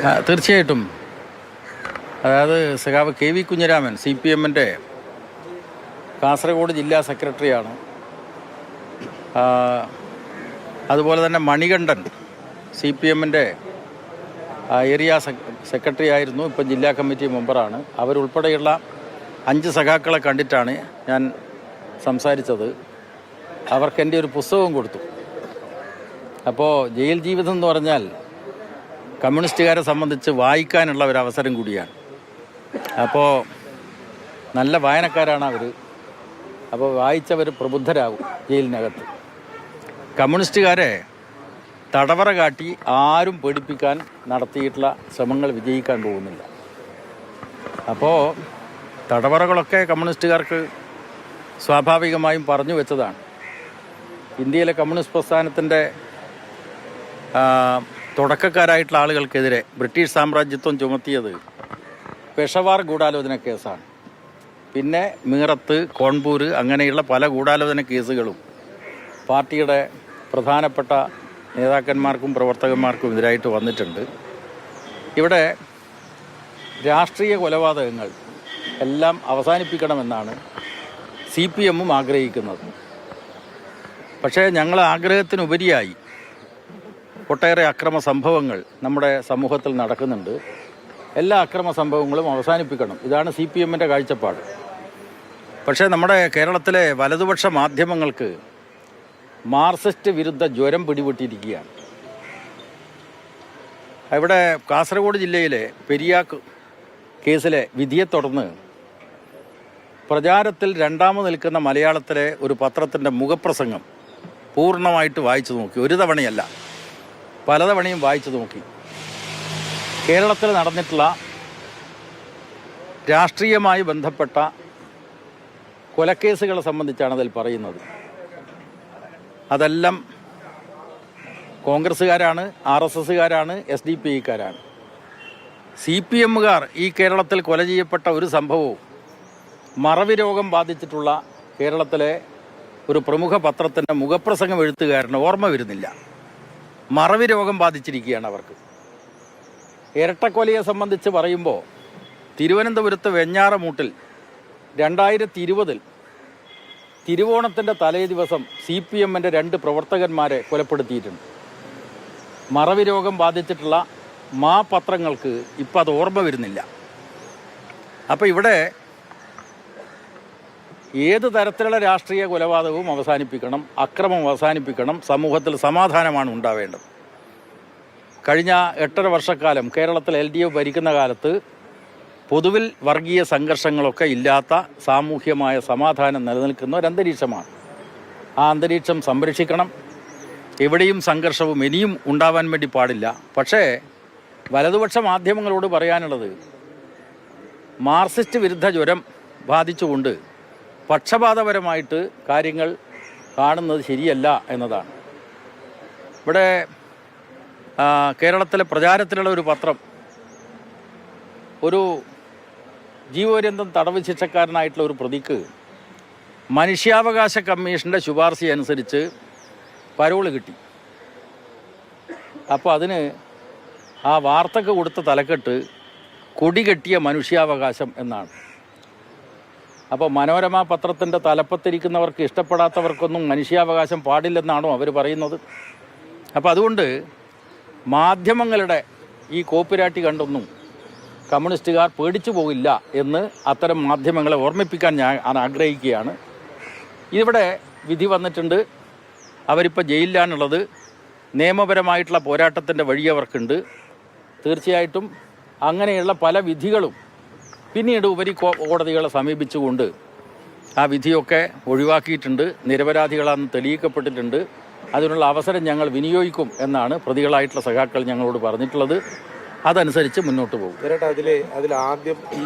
തീർച്ചയായിട്ടും. അതായത് സഖാവ് കെ വി കുഞ്ഞിരാമൻ CPM-ൻ്റെ കാസർഗോഡ് ജില്ലാ സെക്രട്ടറിയാണ്. അതുപോലെ തന്നെ മണികണ്ഠൻ CPM-ൻ്റെ ഏരിയ സെക്രട്ടറി ആയിരുന്നു, ഇപ്പം ജില്ലാ കമ്മിറ്റി മെമ്പറാണ്. അവരുൾപ്പെടെയുള്ള 5 സഖാക്കളെ കണ്ടിട്ടാണ് ഞാൻ സംസാരിച്ചത്. അവർക്ക് എൻ്റെ ഒരു പുസ്തകവും കൊടുത്തു. അപ്പോൾ ജയിൽ ജീവിതം എന്ന് പറഞ്ഞാൽ കമ്മ്യൂണിസ്റ്റുകാരെ സംബന്ധിച്ച് വായിക്കാനുള്ള ഒരു അവസരം കൂടിയാണ്. അപ്പോൾ നല്ല വായനക്കാരാണ് അവർ. അപ്പോൾ വായിച്ചവർ പ്രബുദ്ധരാകും ജയിലിനകത്ത്. കമ്മ്യൂണിസ്റ്റുകാരെ തടവറ കാട്ടി ആരും പേടിപ്പിക്കാൻ നടത്തിയിട്ടുള്ള ശ്രമങ്ങൾ വിജയിക്കാൻ പോകുന്നില്ല. അപ്പോൾ തടവറകളൊക്കെ കമ്മ്യൂണിസ്റ്റുകാർക്ക് സ്വാഭാവികമായും പറഞ്ഞു വെച്ചതാണ്. ഇന്ത്യയിലെ കമ്മ്യൂണിസ്റ്റ് പ്രസ്ഥാനത്തിൻ്റെ തുടക്കക്കാരായിട്ടുള്ള ആളുകൾക്കെതിരെ ബ്രിട്ടീഷ് സാമ്രാജ്യത്വം ചുമത്തിയത് പെഷവാർ ഗൂഢാലോചന കേസാണ്. പിന്നെ മീറത്ത്, കോൺപൂർ അങ്ങനെയുള്ള പല ഗൂഢാലോചന കേസുകളും പാർട്ടിയുടെ പ്രധാനപ്പെട്ട നേതാക്കന്മാർക്കും പ്രവർത്തകന്മാർക്കും എതിരായിട്ട് വന്നിട്ടുണ്ട്. ഇവിടെ രാഷ്ട്രീയ കൊലപാതകങ്ങൾ എല്ലാം അവസാനിപ്പിക്കണമെന്നാണ് CPM-ഉം ആഗ്രഹിക്കുന്നത്. പക്ഷേ ഞങ്ങൾ ആഗ്രഹത്തിനുപരിയായി ഒട്ടേറെ അക്രമ സംഭവങ്ങൾ നമ്മുടെ സമൂഹത്തിൽ നടക്കുന്നുണ്ട്. എല്ലാ അക്രമ സംഭവങ്ങളും അവസാനിപ്പിക്കണം, ഇതാണ് CPM-ൻ്റെ കാഴ്ചപ്പാട്. പക്ഷേ നമ്മുടെ കേരളത്തിലെ വലതുപക്ഷ മാധ്യമങ്ങൾക്ക് മാർക്സിസ്റ്റ് വിരുദ്ധ ജ്വരം പിടിപെട്ടിരിക്കുകയാണ്. ഇവിടെ കാസർഗോഡ് ജില്ലയിലെ പെരിയാക്ക് കേസിലെ വിധിയെ തുടർന്ന് പ്രചാരത്തിൽ രണ്ടാമത് നിൽക്കുന്ന മലയാളത്തിലെ ഒരു പത്രത്തിൻ്റെ മുഖപ്രസംഗം പൂർണ്ണമായിട്ട് വായിച്ചു നോക്കി. ഒരു തവണയല്ല, പലതവണയും വായിച്ചു നോക്കി. കേരളത്തിൽ നടന്നിട്ടുള്ള രാഷ്ട്രീയമായി ബന്ധപ്പെട്ട കൊലക്കേസുകളെ സംബന്ധിച്ചാണ് അതിൽ പറയുന്നത്. അതെല്ലാം കോൺഗ്രസ്സുകാരാണ്, RSSകാരാണ്, SDPIക്കാരാണ്. CPM-കാർ ഈ കേരളത്തിൽ കൊല ചെയ്യപ്പെട്ട ഒരു സംഭവവും മറവി രോഗം ബാധിച്ചിട്ടുള്ള കേരളത്തിലെ ഒരു പ്രമുഖ പത്രത്തിൻ്റെ മുഖപ്രസംഗം എഴുത്തുകാരന് ഓർമ്മ വരുന്നില്ല. മറവി രോഗം ബാധിച്ചിരിക്കുകയാണ് അവർക്ക്. ഇരട്ടക്കൊലയെ സംബന്ധിച്ച് പറയുമ്പോൾ തിരുവനന്തപുരത്ത് വെഞ്ഞാറമൂട്ടിൽ 2020 തിരുവോണത്തിൻ്റെ തലേ ദിവസം CPM-ൻ്റെ 2 പ്രവർത്തകന്മാരെ കൊലപ്പെടുത്തിയിട്ടുണ്ട്. മറവി രോഗം ബാധിച്ചിട്ടുള്ള പത്രങ്ങൾക്ക് ഇപ്പം അത് ഓർമ്മ വരുന്നില്ല. അപ്പോൾ ഇവിടെ ഏത് തരത്തിലുള്ള രാഷ്ട്രീയ കൊലപാതകവും അവസാനിപ്പിക്കണം, അക്രമം അവസാനിപ്പിക്കണം, സമൂഹത്തിൽ സമാധാനമാണ് ഉണ്ടാവേണ്ടത്. കഴിഞ്ഞ 8.5 വർഷക്കാലം കേരളത്തിൽ LDF ഭരിക്കുന്ന കാലത്ത് പൊതുവിൽ വർഗീയ സംഘർഷങ്ങളൊക്കെ ഇല്ലാത്ത സാമൂഹ്യമായ സമാധാനം നിലനിൽക്കുന്ന ഒരു അന്തരീക്ഷമാണ്. ആ അന്തരീക്ഷം സംരക്ഷിക്കണം. എവിടെയും സംഘർഷവും ഇനിയും ഉണ്ടാവാൻ വേണ്ടി പാടില്ല. പക്ഷേ വലതുപക്ഷ മാധ്യമങ്ങളോട് പറയാനുള്ളത് മാർക്സിസ്റ്റ് വിരുദ്ധ ജ്വരം ബാധിച്ചുകൊണ്ട് പക്ഷപാതപരമായിട്ട് കാര്യങ്ങൾ കാണുന്നത് ശരിയല്ല എന്നതാണ്. ഇവിടെ കേരളത്തിലെ പ്രചാരത്തിലുള്ള ഒരു പത്രം ഒരു ജീവപര്യന്തം തടവ് ശിക്ഷക്കാരനായിട്ടുള്ള ഒരു പ്രതിക്ക് മനുഷ്യാവകാശ കമ്മീഷൻ്റെ ശുപാർശ അനുസരിച്ച് പരോള് കിട്ടി. അപ്പോൾ അതിന് ആ വാർത്തക്ക് കൊടുത്ത തലക്കെട്ട് കൊടികെട്ടിയ മനുഷ്യാവകാശം എന്നാണ്. അപ്പോൾ മനോരമ പത്രത്തിൻ്റെ തലപ്പത്തിരിക്കുന്നവർക്ക് ഇഷ്ടപ്പെടാത്തവർക്കൊന്നും മനുഷ്യാവകാശം പാടില്ലെന്നാണോ അവർ പറയുന്നത്? അപ്പോൾ അതുകൊണ്ട് മാധ്യമങ്ങളുടെ ഈ കോപ്പിരാട്ടി കണ്ടൊന്നും കമ്മ്യൂണിസ്റ്റുകാർ പേടിച്ചു പോകില്ല എന്ന് അത്തരം മാധ്യമങ്ങളെ ഓർമ്മിപ്പിക്കാൻ ഞാൻ ആഗ്രഹിക്കുകയാണ്. ഇവിടെ വിധി വന്നിട്ടുണ്ട്. അവരിപ്പോൾ ജയിലിലാണുള്ളത്. നിയമപരമായിട്ടുള്ള പോരാട്ടത്തിൻ്റെ വഴി അവർക്കുണ്ട്. തീർച്ചയായിട്ടും അങ്ങനെയുള്ള പല വിധികളും പിന്നീട് കോടതികളെ സമീപിച്ചുകൊണ്ട് ആ വിധിയൊക്കെ ഒഴിവാക്കിയിട്ടുണ്ട്. നിരപരാധികളാണെന്ന് തെളിയിക്കപ്പെട്ടിട്ടുണ്ട്. അതിനുള്ള അവസരം ഞങ്ങൾ വിനിയോഗിക്കും എന്നാണ് പ്രതികളായിട്ടുള്ള സഖാക്കൾ ഞങ്ങളോട് പറഞ്ഞിട്ടുള്ളത്. അതനുസരിച്ച് മുന്നോട്ട് പോകും. അതിൽ ആദ്യം ഈ